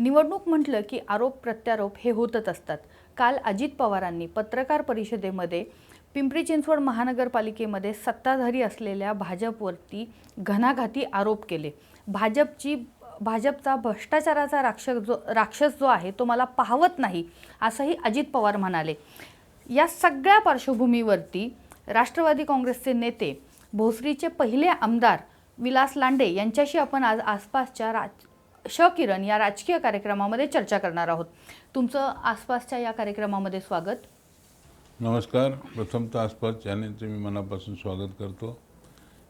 निवडणूक म्हटलं की आरोप प्रत्यारोप हे होतच असतात। काल अजित पवारांनी पत्रकार परिषदेमध्ये पिंपरी चिंचवड महानगरपालिकेमध्ये सत्ताधारी असलेल्या भाजपवरती घणाघाती आरोप केले। भाजपचा भ्रष्टाचाराचा राक्षस जो आहे तो मला पाहवत नाही असंही अजित पवार म्हणाले। या सगळ्या पार्श्वभूमीवरती राष्ट्रवादी काँग्रेसचे नेते भोसरीचे पहिले आमदार विलास लांडे यांच्याशी आपण आज आसपासच्या किरण या राजकीय कार्यक्रमामध्ये चर्चा करणार आहोत। तुमचं आसपासच्या या कार्यक्रमामध्ये स्वागत। नमस्कार। प्रथमतः आसपास चॅनलचे मी मनापासून स्वागत करतो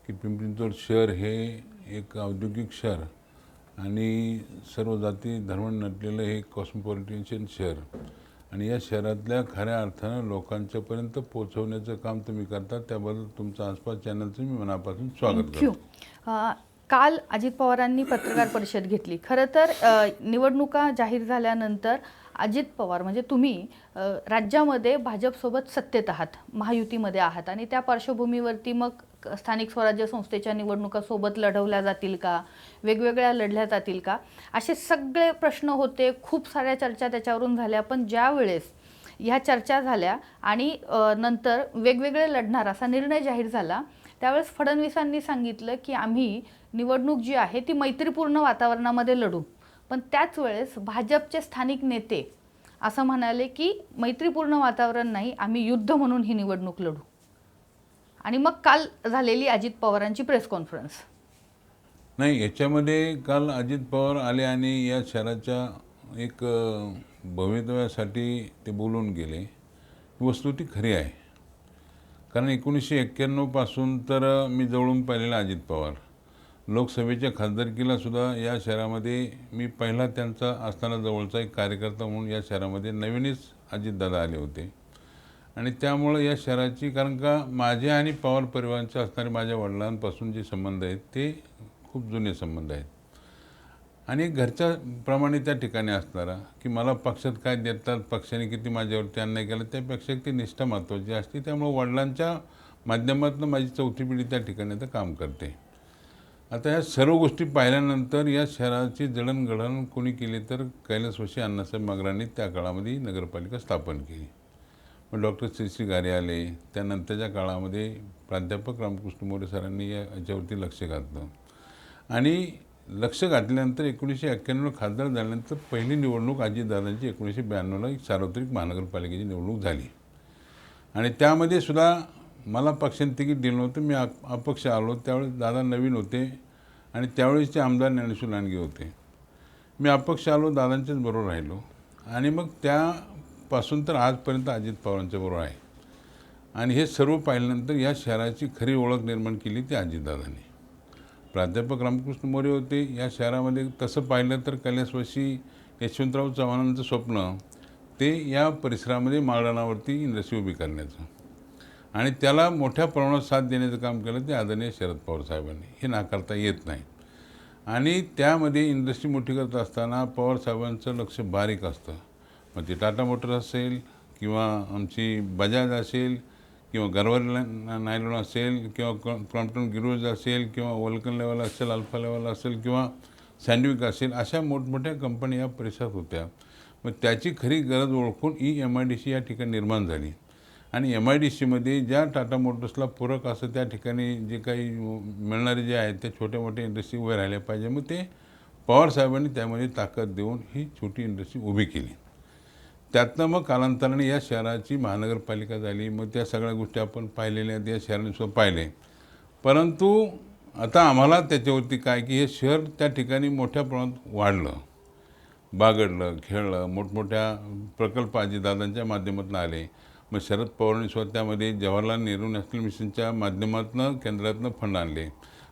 की पिंपरी चिंचवड शहर हे एक औद्योगिक शहर आणि सर्व जाती धर्म नटलेलं हे कॉस्मोपॉलिटन शहर आणि या शहरातल्या खऱ्या अर्थानं लोकांच्यापर्यंत पोहोचवण्याचं काम तुम्ही करता, त्याबद्दल तुमचं आसपास चॅनलचं मी मनापासून स्वागत करतो। काल अजित पवारांनी पत्रकार परिषद घेतली। खरं तर निवडणुका जाहीर झाल्यानंतर अजित पवार म्हणजे तुम्ही राज्यामध्ये भाजपसोबत सत्तेत आहात, महायुतीमध्ये आहात आणि त्या पार्श्वभूमीवरती मग स्थानिक स्वराज्य संस्थेच्या निवडणुका सोबत लढवल्या जातील का, वेगवेगळ्या लढल्या जातील का, असे सगळे प्रश्न होते। खूप साऱ्या चर्चा त्याच्यावरून झाल्या, पण ज्या वेळेस ह्या चर्चा झाल्या आणि नंतर वेगवेगळे लढणार असा निर्णय जाहीर झाला, त्यावेळेस फडणवीसांनी सांगितलं की आम्ही निवडणूक जी आहे ती मैत्रीपूर्ण वातावरणामध्ये लढू। पण त्याच वेळेस भाजपचे स्थानिक नेते असं म्हणाले की मैत्रीपूर्ण वातावरण नाही, आम्ही युद्ध म्हणून ही निवडणूक लढू। आणि मग काल झालेली अजित पवारांची प्रेस कॉन्फरन्स। नाही, याच्यामध्ये काल अजित पवार आले आणि या शहराच्या एक भवितव्यासाठी ते बोलून गेले। वस्तू ती खरी आहे, कारण 1991 पासून तर मी जवळून पाहिलेला अजित पवार लोकसभेच्या खासदारकीला सुद्धा या शहरामध्ये मी पहिला त्यांचा असताना जवळचा एक कार्यकर्ता म्हणून या शहरामध्ये नवीनच अजितदादा आले होते आणि त्यामुळे या शहराची, कारण का माझे आणि पवार परिवारांचे असणारे माझ्या वडिलांपासून जे संबंध आहेत ते खूप जुने संबंध आहेत आणि घरच्या प्रमाणे त्या ठिकाणी असणारा की मला पक्षात काय देतात, पक्षाने किती माझ्यावरती अन्याय केला त्यापेक्षा ती निष्ठा महत्त्वाची असते। त्यामुळे वडिलांच्या माध्यमातून माझी चौथी पिढी त्या ठिकाणी आता काम करते। आता या सर्व गोष्टी पाहिल्यानंतर या शहराची जडणघडण कोणी केली तर कैलासवासी अण्णासाहेब मागरांनी त्या काळामध्ये नगरपालिका स्थापन केली। मग डॉक्टर श्री गारे आले, त्यानंतरच्या काळामध्ये प्राध्यापक रामकृष्ण मोरे सरांनी याच्यावरती लक्ष घातलं आणि लक्ष घातल्यानंतर 1991 खासदार झाल्यानंतर पहिली निवडणूक अजितदादांची 1992ला एक सार्वत्रिक महानगरपालिकेची निवडणूक झाली आणि त्यामध्ये सुद्धा मला पक्षाने तिकीट दिलं नव्हतं। मी अपक्ष आलो, त्यावेळेस दादा नवीन होते आणि त्यावेळेसचे आमदार ज्ञानेश्वर लांडगे होते। मी अपक्ष आलो, दादांच्याच बरोबर राहिलो आणि मग त्यापासून तर आजपर्यंत अजित पवारांच्या बरोबर आहे आणि हे सर्व पाहिल्यानंतर या शहराची खरी ओळख निर्माण केली ती अजितदादांनी। प्राध्यापक रामकृष्ण मोरे होते या शहरामध्ये, तसं पाहिलं तर कैलासवासी यशवंतराव चव्हाणांचं स्वप्न ते या परिसरामध्ये माळरानावरती इंडस्ट्री उभी करण्याचं आणि त्याला मोठ्या प्रमाणात साथ देण्याचं काम केलं ते आदरणीय शरद पवार साहेबांनी, हे नाकारता येत नाही। आणि त्यामध्ये इंडस्ट्री मोठी करत असताना पवार साहेबांचं लक्ष बारीक असतं। मग ते टाटा मोटर्स असेल किंवा आमची बजाज असेल किंवा गरवारी नायलॉन असेल किंवा क्रॉम्प्टन गिरोज असेल किंवा वल्कन लेवल असेल, अल्फा लेवल असेल किंवा सँडविक असेल, अशा मोठमोठ्या कंपन्या या परिसरात होत्या। मग त्याची खरी गरज ओळखून MIDC या ठिकाणी निर्माण झाली आणि MIDCमध्ये ज्या टाटा मोटर्सला पूरक असं त्या ठिकाणी जे काही मिळणारे जे आहेत त्या छोट्या मोठ्या इंडस्ट्री उभ्या राहिल्या पाहिजे। मग ते पवार साहेबांनी त्यामध्ये ताकद देऊन ही छोटी इंडस्ट्री उभी केली। त्यातनं मग कालांतराने या शहराची महानगरपालिका झाली। मग त्या सगळ्या गोष्टी आपण पाहिलेल्या आहेत, या शहराने सुद्धा पाहिले। परंतु आता आम्हाला त्याच्यावरती काय की हे शहर त्या ठिकाणी मोठ्या प्रमाणात वाढलं, बागडलं, खेळलं, मोठमोठ्या प्रकल्प अजितदादांच्या माध्यमातून आले। मग शरद पवारांनी सुद्धा त्यामध्ये जवाहरलाल नेहरू नॅशनल मिशनच्या माध्यमातून केंद्रातून फंड आणले।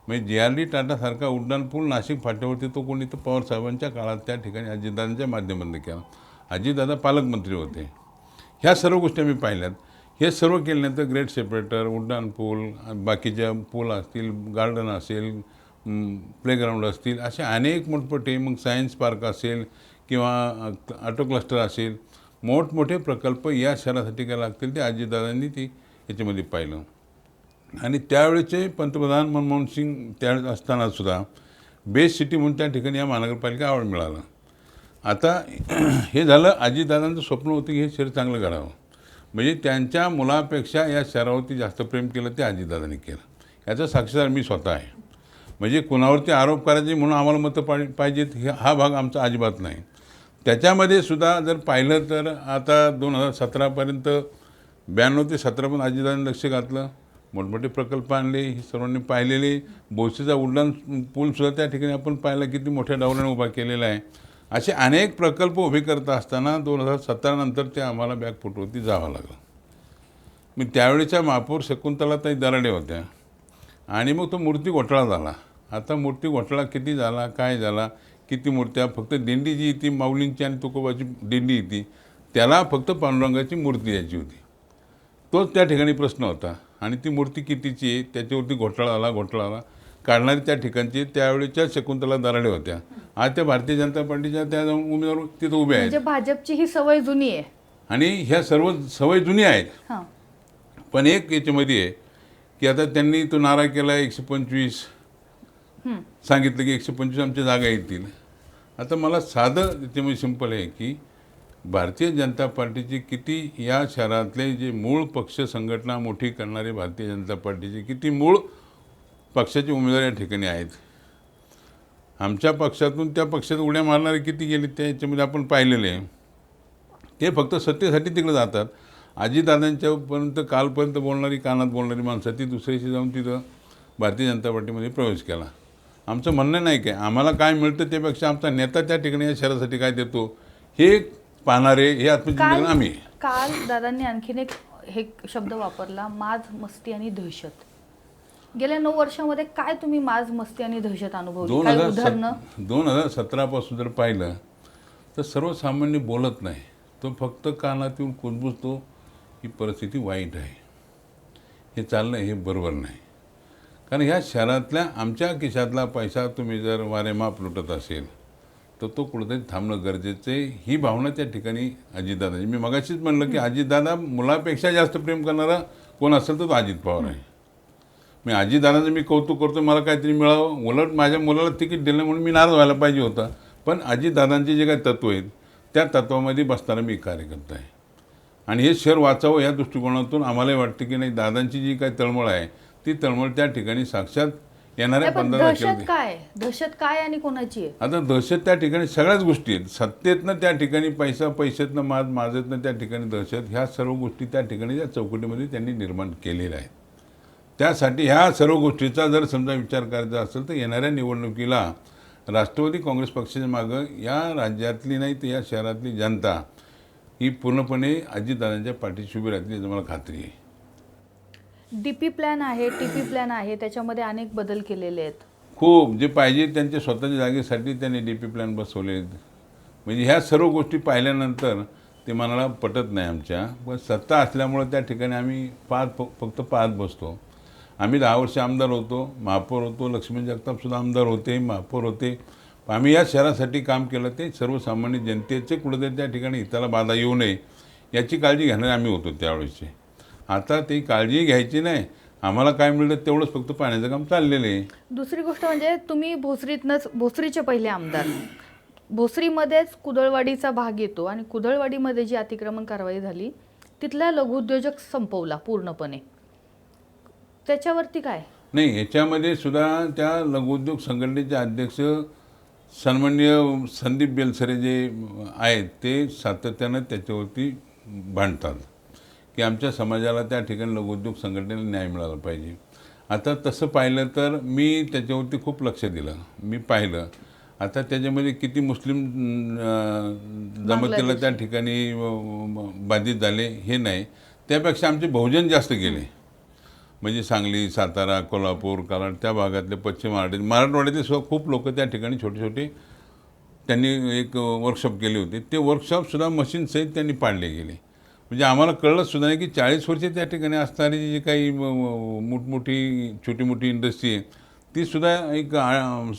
म्हणजे JRD टाटासारखा उड्डाणपूल नाशिक फाट्यावरती तो कोणी तर पवार साहेबांच्या काळात त्या ठिकाणी अजितदादांच्या माध्यमातून केला। अजितदादा पालकमंत्री होते। ह्या सर्व गोष्टी आम्ही पाहिल्यात। हे सर्व केल्यानंतर ग्रेट सेपरेटर, उड्डाणपूल, बाकीच्या पूल असतील, गार्डन असेल, प्लेग्राऊंड असतील, असे अनेक मोठमोठे, मग सायन्स पार्क असेल किंवा ऑटो क्लस्टर असेल, मोठमोठे प्रकल्प या शहरासाठी काय लागतील ते अजितदादांनी ती याच्यामध्ये पाहिलं। आणि त्यावेळेचे पंतप्रधान मनमोहन सिंग त्यावेळेस असताना सुद्धा बेस्ट सिटी म्हणून त्या ठिकाणी या महानगरपालिका आवड मिळालं। आता हे झालं, अजितदादांचं स्वप्न होतं की हे शहर चांगलं करावं, म्हणजे त्यांच्या मुलापेक्षा या शहरावरती जास्त प्रेम केलं ते अजितदादांनी केलं, याचा साक्षीदार मी स्वतः आहे. म्हणजे कुणावरती आरोप करायचे म्हणून आम्हाला मतं पाहिजेत हा भाग आमचा अजिबात नाही. त्याच्यामध्ये सुद्धा जर पाहिलं तर आता 2017पर्यंत 92 ते 17 पण अजितदादांनी लक्ष घातलं, मोठमोठे प्रकल्प आणले, हे सर्वांनी पाहिलेले. बोसीचा उड्डाण पूलसुद्धा त्या ठिकाणी आपण पाहिला किती मोठ्या डावराने उभा केलेला आहे. असे अनेक प्रकल्प उभे करत असताना 2017 नंतर ते आम्हाला बॅकफुटवरती जावं लागलं. मी त्यावेळेच्या महापौर शकुंतलाताई दराडे होत्या आणि मग तो मूर्ती घोटाळा झाला. आता मूर्ती घोटाळा किती झाला, काय झाला, किती मूर्त्या, फक्त दिंडी जी ती माऊलींची आणि तुकोबाची दिंडी येते त्याला फक्त पांडुरंगाची मूर्ती यायची होती, तोच त्या ठिकाणी प्रश्न होता. आणि ती मूर्ती कितीची आहे त्याच्यावरती घोटाळा आला. काढणारी त्या ठिकाणची त्यावेळेच्या शकुंतला दराडे होत्या. आज त्या भारतीय जनता पार्टीच्या त्या उमेदवार तिथं उभे आहेत. म्हणजे भाजपची ही सवय जुनी आहे आणि ह्या सर्व सवय जुनी आहेत. हां. पण एक याच्यामध्ये आहे की आता त्यांनी तो नारा केला 125, सांगितलं की 125 आमच्या जागा येतील. आता मला साधं त्याच्यामध्ये सिंपल आहे की भारतीय जनता पार्टीची किती या शहरातले जे मूळ पक्ष संघटना मोठी करणारे भारतीय जनता पार्टीचे किती मूळ पक्षाचे उमेदवार या ठिकाणी आहेत. आमच्या पक्षातून त्या पक्षात उड्या मारणारे किती गेले त्या याच्यामध्ये आपण पाहिलेले आहे. ते फक्त सत्तेसाठी तिकडे जातात. अजितदादांच्यापर्यंत कालपर्यंत बोलणारी, कानात बोलणारी माणसं ती दुसऱ्याशी जाऊन तिथं भारतीय जनता पार्टीमध्ये प्रवेश केला. आमचं म्हणणं नाही काय, आम्हाला काय मिळतं त्यापेक्षा आमचा नेता त्या ठिकाणी या शहरासाठी काय देतो हे पाहणारे, हे आत्मचिंतन आम्ही. काल दादांनी आणखीन एक हे शब्द वापरला, माज, मस्ती आणि दहशत. गेल्या 9 वर्षामध्ये काय तुम्ही माज, मस्ती आणि दहशत अनुभवली? काय उदाहरणं? 2017 पासून जर पाहिलं तर सर्वसामान्य बोलत नाही, तो फक्त कानात येऊन कुजबुजतो ही परिस्थिती वाईट आहे, हे चालणं हे बरोबर नाही. कारण ह्या शहरातल्या आमच्या खिशातला पैसा तुम्ही जर वारेमाप लुटत असेल तर तो कुठेतरी थांबणं गरजेचं आहे. ही भावना त्या ठिकाणी अजितदादाची. मी मगाशीच म्हणलं की अजितदादा मुलापेक्षा जास्त प्रेम करणारा कोण असेल तर तो अजित पवार आहे. मी अजितदादांचं मी कौतुक करतो, मला काहीतरी मिळावं, उलट माझ्या मुलाला तिकीट दिलं म्हणून मी नाराज व्हायला पाहिजे होता. पण अजितदादांचे जे काही तत्त्व आहेत त्या तत्त्वामध्ये बसताना मी कार्यकर्ता आहे आणि हे शहर वाचावं या दृष्टिकोनातून आम्हालाही वाटतं की नाही, दादांची जी काही तळमळ आहे ती तळमळ त्या ठिकाणी साक्षात येणाऱ्या 15 दहशत काय आणि कोणाची आहे? आता दहशत त्या ठिकाणी सगळ्याच गोष्टी आहेत. सत्तेतनं त्या ठिकाणी पैसा, पैशातनं माज, माजेतनं त्या ठिकाणी दहशत, ह्या सर्व गोष्टी त्या ठिकाणी त्या चौकटीमध्ये त्यांनी निर्माण केलेल्या आहेत. त्यासाठी ह्या सर्व गोष्टीचा जर समजा विचार करायचा असेल तर येणाऱ्या निवडणुकीला राष्ट्रवादी काँग्रेस पक्षाच्या मागं या राज्यातली नाही तर या शहरातली जनता ही पूर्णपणे अजितदादांच्या पाठीशी उभी राहतील याची मला खात्री आहे. DP प्लॅन आहे, TP प्लॅन आहे, त्याच्यामध्ये अनेक बदल केलेले आहेत. खूप जे पाहिजे त्यांच्या स्वतःच्या जागेसाठी त्यांनी DP प्लॅन बसवले आहेत. म्हणजे ह्या सर्व गोष्टी पाहिल्यानंतर ते मनाला पटत नाही आमच्या. पण सत्ता असल्यामुळं त्या ठिकाणी आम्ही फक्त पाहत बसतो. आम्ही 10 वर्ष आमदार होतो, महापौर होतो, लक्ष्मण जगतापसुद्धा आमदार होते, महापौर होते. आम्ही या शहरासाठी काम केलं, ते सर्वसामान्य जनतेचे कुठेतरी त्या ठिकाणी हिताला बाधा येऊ नये याची काळजी घेणारे आम्ही होतो त्यावेळेसचे. आता ती काळजी घ्यायची नाही, आम्हाला काय मिळतं तेवढंच फक्त पाण्याचं काम चाललेलं आहे. दुसरी गोष्ट म्हणजे तुम्ही भोसरीचे पहिले आमदार. भोसरीमध्येच कुदळवाडीचा भाग येतो आणि कुदळवाडीमध्ये जी अतिक्रमण कारवाई झाली तिथला लघुउद्योजक संपवला पूर्णपणे. त्याच्यावरती काय? नाही, याच्यामध्ये सुद्धा त्या लघुउद्योग संघटनेचे अध्यक्ष सन्माननीय संदीप बेलसरे जे आहेत ते सातत्यानं त्याच्यावरती भांडतात की आमच्या समाजाला त्या ठिकाणी लघुउद्योग संघटनेला न्याय मिळाला पाहिजे. आता तसं पाहिलं तर मी त्याच्यावरती खूप लक्ष दिलं, मी पाहिलं. आता त्याच्यामध्ये किती मुस्लिम जमातीला त्या ठिकाणी बाधित झाले हे नाही, त्यापेक्षा आमचे बहुजन जास्त गेले. म्हणजे सांगली, सातारा, कोल्हापूर, कराड त्या भागातले, पश्चिम मराठवाड्यातले सुद्धा खूप लोक त्या ठिकाणी छोटे छोटे त्यांनी एक वर्कशॉप केले होते. ते वर्कशॉपसुद्धा मशीनसहित त्यांनी पाडले गेले. म्हणजे आम्हाला कळलं सुद्धा नाही की 40 वर्षे त्या ठिकाणी असणारी जी काही मोठमोठी छोटी मोठी इंडस्ट्री आहे तीसुद्धा एक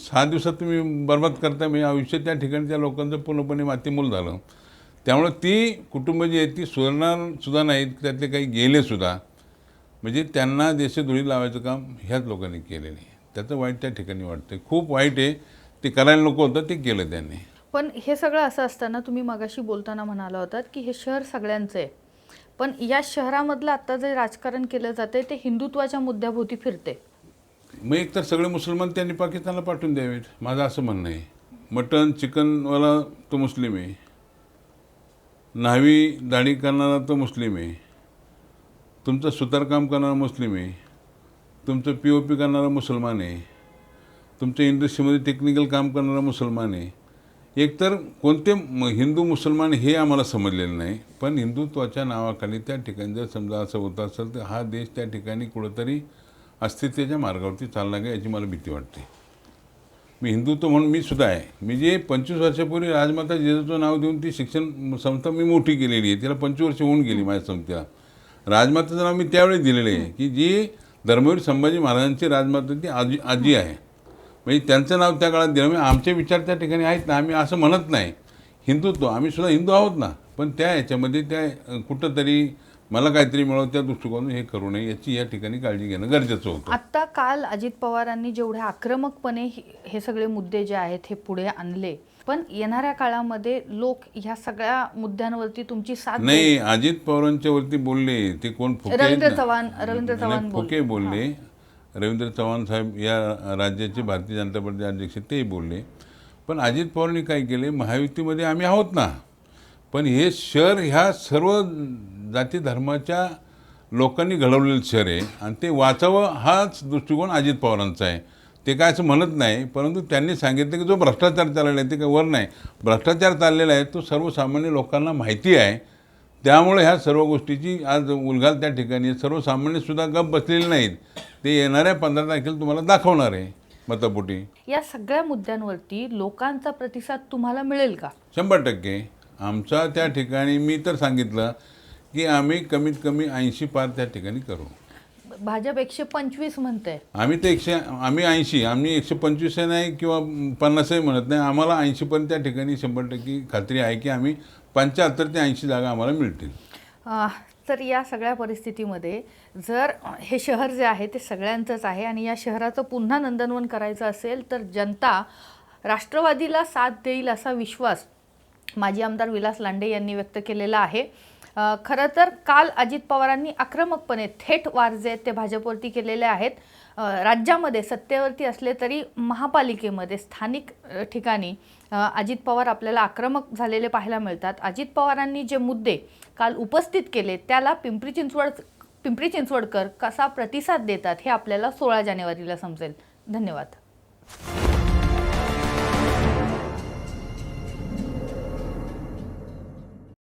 6 दिवसात तुम्ही बरबाद करता. म्हणजे आयुष्य त्या ठिकाणी त्या लोकांचं पूर्णपणे मातीमूल झालं. त्यामुळं ती कुटुंब जी आहेत ती सुधारणारसुद्धा नाहीत, त्यातले काही गेलेसुद्धा. म्हणजे त्यांना देशधुळी लावायचं काम ह्याच लोकांनी केलेलं आहे. त्याचं वाईट त्या ठिकाणी वाटतं, खूप वाईट आहे. ते करायला नको होतं, ते केलं त्यांनी. पण हे सगळं असं असताना तुम्ही मगाशी बोलताना म्हणाला होतात की हे शहर सगळ्यांचं आहे, पण या शहरामधलं आता जे राजकारण केलं जाते ते हिंदुत्वाच्या मुद्द्याभोवती फिरते. मग एक तर सगळे मुसलमान त्यांनी पाकिस्तानला पाठवून द्यावेत, माझं असं म्हणणं आहे. मटन चिकनवाला तो मुस्लिम आहे, न्हावी दाढी करणारा तो मुस्लिम आहे, तुमचं सुतारकाम करणारा मुस्लिम आहे, तुमचं POP करणारा मुसलमान आहे, तुमच्या इंडस्ट्रीमध्ये टेक्निकल काम करणारा मुसलमान आहे. एकतर कोणते हिंदू मुसलमान हे आम्हाला समजलेलं नाही, पण हिंदुत्वाच्या नावाखाली त्या ठिकाणी जर समजा असं होत असेल तर हा देश त्या ठिकाणी कुठंतरी अस्तित्वाच्या मार्गावरती चालला का याची मला भीती वाटते. मी हिंदुत्व म्हणून मी सुद्धा आहे. मी जे 25 वर्षापूर्वी राजमाता जिजाऊचं नाव देऊन ती शिक्षण संस्था मी मोठी केलेली आहे, तिला 25 वर्ष होऊन गेली माझ्या संस्थेला. राजमाताचं नाव मी त्यावेळी दिलेलं आहे की जी धर्मवीर संभाजी महाराजांची राजमाता ती आजी आहे, म्हणजे त्यांचं नाव त्या काळात दिलं. म्हणजे आमचे विचार त्या ठिकाणी आहेत ना, आम्ही असं म्हणत नाही. हिंदुत्व आम्ही सुद्धा हिंदू आहोत ना, पण त्या ह्याच्यामध्ये त्या कुठंतरी मला काहीतरी मिळव त्या दृष्टिकोनातून हे करू नये याची या ठिकाणी काळजी घेणं गरजेचं होतं. आता काल अजित पवारांनी जेवढ्या आक्रमकपणे हे सगळे मुद्दे जे आहेत हे पुढे आणले, पण येणाऱ्या काळामध्ये लोक ह्या सगळ्या मुद्द्यांवरती तुमची साथ नाही. अजित पवारांच्या वरती बोलले ते कोण? फुके रवींद्र आहेत ना? चव्हाण फुके बोलले. रवींद्र चव्हाण साहेब या राज्याचे भारतीय जनता पार्टी अध्यक्ष तेही बोलले. पण अजित पवारांनी काय केले, महायुतीमध्ये आम्ही आहोत ना, पण हे शहर ह्या सर्व जाती धर्माच्या लोकांनी घडवलेलं शहर आहे आणि ते वाचावं हाच दृष्टिकोन अजित पवारांचा आहे. ते काय असं म्हणत नाही, परंतु त्यांनी सांगितलं की जो भ्रष्टाचार चाललेला आहे ते काय वर नाही, भ्रष्टाचार चाललेला आहे तो सर्वसामान्य लोकांना माहिती आहे. त्यामुळे ह्या सर्व गोष्टीची आज उलघाल त्या ठिकाणी सर्वसामान्यसुद्धा गप्प बसलेले नाहीत. ते येणाऱ्या 15 तारखेला तुम्हाला दाखवणार आहे मतपोटी. या सगळ्या मुद्द्यांवरती लोकांचा प्रतिसाद तुम्हाला मिळेल का? 100%. आमचा त्या ठिकाणी मी तर सांगितलं की आम्ही कमीत कमी 80 पार त्या ठिकाणी करू. भाजप 125 म्हणते. आम्ही 80, आम्ही 125 नाही किंवा 50 म्हणत नाही. आम्हाला 80 पर्यंत त्या ठिकाणी 100% खात्री आहे की आम्ही 75 ते 80 जागा आम्हाला मिळतील. तर या सगळ्या परिस्थितीमध्ये जर हे शहर जे आहे ते सगळ्यांचंच आहे आणि या शहराचं पुन्हा नंदनवन करायचं असेल तर जनता राष्ट्रवादीला साथ देईल असा विश्वास माजी आमदार विलास लांडे यांनी व्यक्त केलेला आहे. खरं तर काल अजित पवारांनी आक्रमकपणे थेट वार जे आहेत ते भाजपवरती केलेले आहेत. राज्यामध्ये सत्तेवरती असले तरी महापालिकेमध्ये स्थानिक ठिकाणी अजित पवार आपल्याला आक्रमक झालेले पाहायला मिळतात. अजित पवारांनी जे मुद्दे काल उपस्थित केले त्याला पिंपरी चिंचवडकर कसा प्रतिसाद देतात हे आपल्याला 16 जानेवारीला समजेल. धन्यवाद.